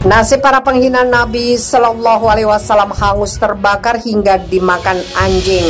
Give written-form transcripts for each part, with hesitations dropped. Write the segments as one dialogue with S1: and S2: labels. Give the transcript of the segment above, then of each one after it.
S1: Nasib para penghina Nabi Shallallahu Alaihi Wasallam hangus terbakar hingga dimakan anjing.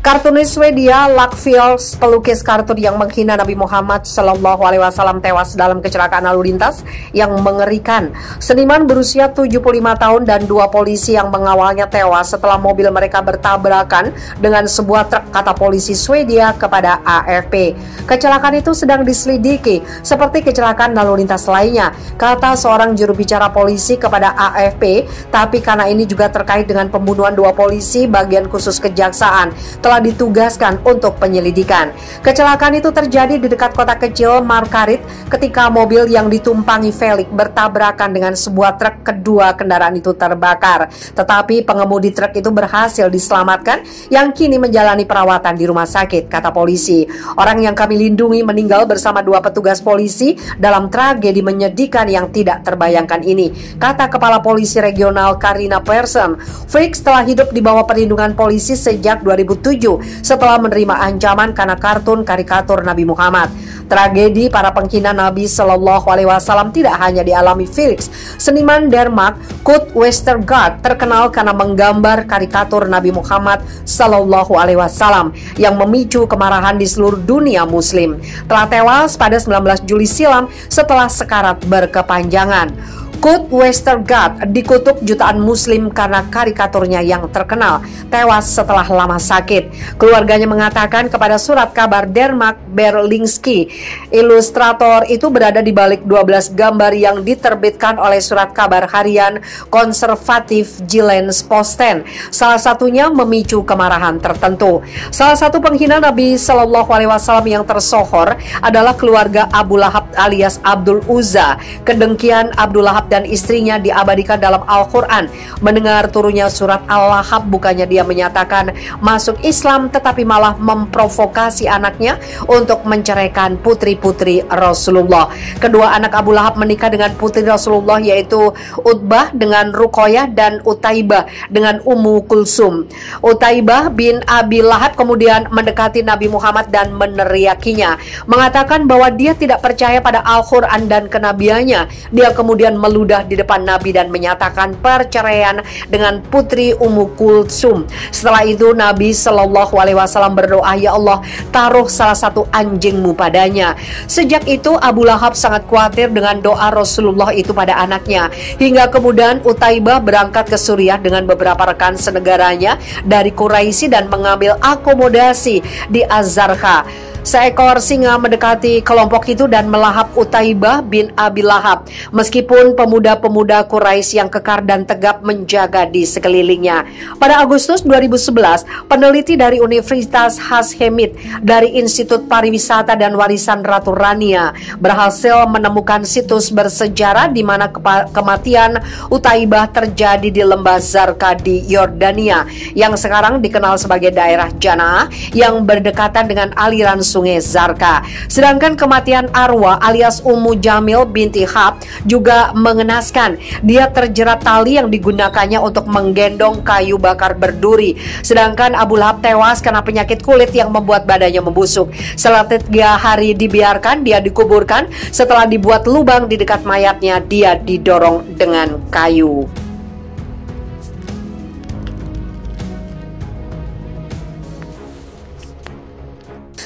S1: Kartunis Swedia Lagerfeld, pelukis kartun yang menghina Nabi Muhammad Shallallahu Alaihi Wasallam, tewas dalam kecelakaan lalu lintas yang mengerikan. Seniman berusia 75 tahun dan 2 polisi yang mengawalnya tewas setelah mobil mereka bertabrakan dengan sebuah truk, kata polisi Swedia kepada AFP. Kecelakaan itu sedang diselidiki seperti kecelakaan lalu lintas lainnya, kata seorang juru bicara polisi kepada AFP. Tapi karena ini juga terkait dengan pembunuhan 2 polisi bagian khusus kejaksaan telah ditugaskan untuk penyelidikan. Kecelakaan itu terjadi di dekat kota kecil Markarit ketika mobil yang ditumpangi Felix bertabrakan dengan sebuah truk. Kedua kendaraan itu terbakar, tetapi pengemudi truk itu berhasil diselamatkan yang kini menjalani perawatan di rumah sakit, kata polisi. Orang yang kami lindungi meninggal bersama 2 petugas polisi dalam tragedi menyedihkan yang tidak terbayangkan ini, kata Kepala Polisi Regional Carina Persson. Felix telah hidup di bawah perlindungan polisi sejak 2007 setelah menerima ancaman karena kartun karikatur Nabi Muhammad. Tragedi para penghina Nabi Shallallahu Alaihi Wasallam tidak hanya dialami Felix. Seniman Denmark Kurt Westergaard terkenal karena menggambar karikatur Nabi Muhammad Shallallahu Alaihi Wasallam yang memicu kemarahan di seluruh dunia Muslim. Telah tewas pada 19 Juli silam setelah sekarat berkepanjangan. Kurt Westergaard dikutuk jutaan Muslim karena karikaturnya yang terkenal, tewas setelah lama sakit. Keluarganya mengatakan kepada surat kabar Denmark Berlingske, ilustrator itu berada di balik 12 gambar yang diterbitkan oleh surat kabar harian konservatif Jyllands-Posten. Salah satunya memicu kemarahan tertentu. Salah satu penghina Nabi Shallallahu Alaihi Wasallam yang tersohor adalah keluarga Abu Lahab alias Abdul Uzza. Kedengkian Abdul Lahab dan istrinya diabadikan dalam Al-Quran. Mendengar turunnya surat Al-Lahab, bukannya dia menyatakan masuk Islam, tetapi malah memprovokasi anaknya untuk menceraikan putri-putri Rasulullah. Kedua anak Abu Lahab menikah dengan putri Rasulullah, yaitu Utbah dengan Ruqayyah dan Utaibah dengan Ummu Kulsum. Utaibah bin Abi Lahab kemudian mendekati Nabi Muhammad dan meneriakinya, mengatakan bahwa dia tidak percaya pada Al-Quran dan kenabiannya. Dia kemudian meludah di depan Nabi dan menyatakan perceraian dengan putri Ummu Kulsum. Setelah itu Nabi Shallallahu Alaihi Wasallam berdoa, "Ya Allah, taruh salah satu anjingmu padanya." Sejak itu Abu Lahab sangat khawatir dengan doa Rasulullah itu pada anaknya. Hingga kemudian Utaibah berangkat ke Suriah dengan beberapa rekan senegaranya dari Quraisy dan mengambil akomodasi di Az-Zarqa. Seekor singa mendekati kelompok itu dan melahap Utaibah bin Abi Lahab, meskipun pemuda-pemuda Quraisy yang kekar dan tegap menjaga di sekelilingnya. Pada Agustus 2011, peneliti dari Universitas Hashemite dari Institut Pariwisata dan Warisan Ratu Rania berhasil menemukan situs bersejarah di mana kematian Utaibah terjadi di lembah Zarqa di Yordania, yang sekarang dikenal sebagai daerah Jana'ah yang berdekatan dengan aliran Sungai Zarqa. Sedangkan kematian Arwa alias Ummu Jamil binti Hab juga mengenaskan. Dia terjerat tali yang digunakannya untuk menggendong kayu bakar berduri. Sedangkan Abu Lahab tewas karena penyakit kulit yang membuat badannya membusuk. Setelah 3 hari dibiarkan, dia dikuburkan. Setelah dibuat lubang di dekat mayatnya, dia didorong dengan kayu.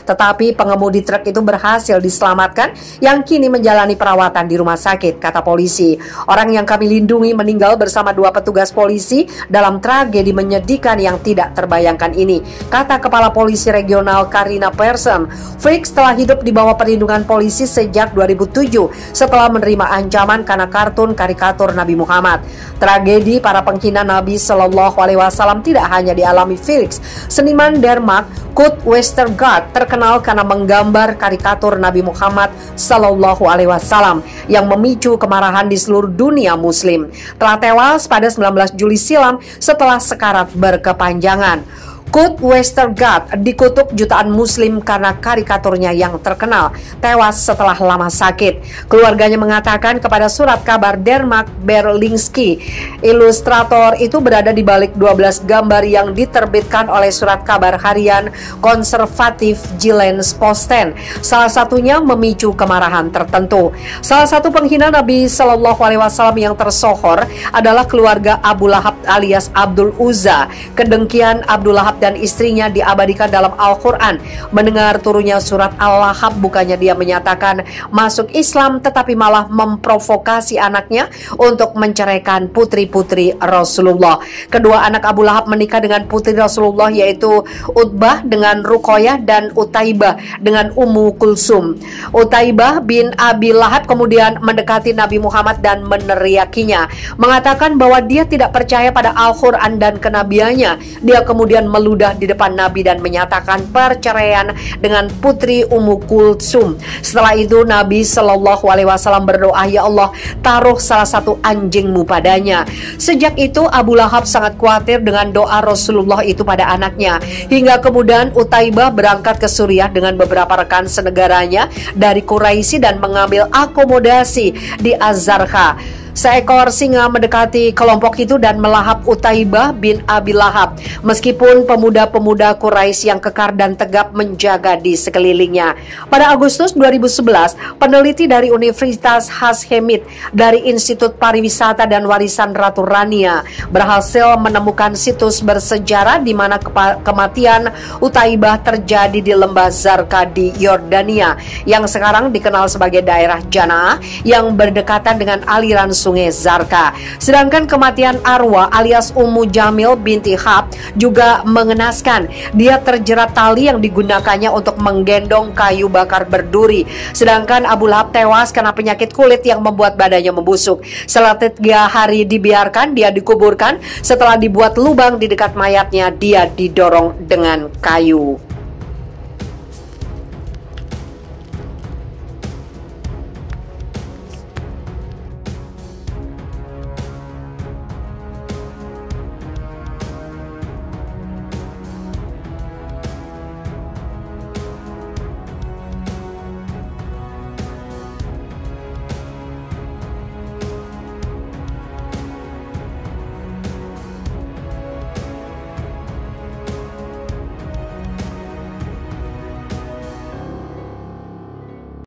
S1: Tetapi pengemudi truk itu berhasil diselamatkan yang kini menjalani perawatan di rumah sakit, kata polisi. Orang yang kami lindungi meninggal bersama 2 petugas polisi dalam tragedi menyedihkan yang tidak terbayangkan ini, kata Kepala Polisi Regional Carina Persson. Felix telah hidup di bawah perlindungan polisi sejak 2007 setelah menerima ancaman karena kartun karikatur Nabi Muhammad. Tragedi para penghina Nabi Shallallahu Alaihi Wasallam tidak hanya dialami Felix. Seniman Denmark Kurt Westergaard terkenal terkenal karena menggambar karikatur Nabi Muhammad Sallallahu Alaihi Wasallam yang memicu kemarahan di seluruh dunia Muslim. Telah tewas pada 19 Juli silam setelah sekarat berkepanjangan. Kurt Westergaard dikutuk jutaan Muslim karena karikaturnya yang terkenal, tewas setelah lama sakit. Keluarganya mengatakan kepada surat kabar Denmark Berlingske, ilustrator itu berada di balik 12 gambar yang diterbitkan oleh surat kabar harian konservatif Jyllands-Posten. Salah satunya memicu kemarahan tertentu. Salah satu penghina Nabi Shallallahu Alaihi Wasallam yang tersohor adalah keluarga Abu Lahab alias Abdul Uzza. Kedengkian Abdul Lahab dan istrinya diabadikan dalam Al-Quran. Mendengar turunnya surat Al-Lahab, bukannya dia menyatakan masuk Islam, tetapi malah memprovokasi anaknya untuk menceraikan putri-putri Rasulullah. Kedua anak Abu Lahab menikah dengan putri Rasulullah, yaitu Utbah dengan Ruqayyah dan Utaibah dengan Ummu Kulsum. Utaibah bin Abi Lahab kemudian mendekati Nabi Muhammad dan meneriakinya, mengatakan bahwa dia tidak percaya pada Al-Quran dan kenabiannya. Dia kemudian meludah di depan Nabi dan menyatakan perceraian dengan putri Ummu Kulsum. Setelah itu Nabi Shallallahu Alaihi Wasallam berdoa, "Ya Allah, taruh salah satu anjingmu padanya." Sejak itu Abu Lahab sangat khawatir dengan doa Rasulullah itu pada anaknya. Hingga kemudian Utaibah berangkat ke Suriah dengan beberapa rekan senegaranya dari Quraisy dan mengambil akomodasi di Az-Zarqa. Seekor singa mendekati kelompok itu dan melahap Utaibah bin Abi Lahab. Meskipun pemuda-pemuda Quraisy yang kekar dan tegap menjaga di sekelilingnya. Pada Agustus 2011, peneliti dari Universitas Hashemite dari Institut Pariwisata dan Warisan Ratu Rania berhasil menemukan situs bersejarah di mana kematian Utaibah terjadi di lembah Zarqa di Yordania, yang sekarang dikenal sebagai daerah Jana'ah yang berdekatan dengan aliran Sungai Zarqa. Sedangkan kematian Arwa alias Ummu Jamil binti Hab juga mengenaskan. Dia terjerat tali yang digunakannya untuk menggendong kayu bakar berduri. Sedangkan Abu Lahab tewas karena penyakit kulit yang membuat badannya membusuk. Setelah 3 hari dibiarkan, dia dikuburkan. Setelah dibuat lubang di dekat mayatnya, dia didorong dengan kayu.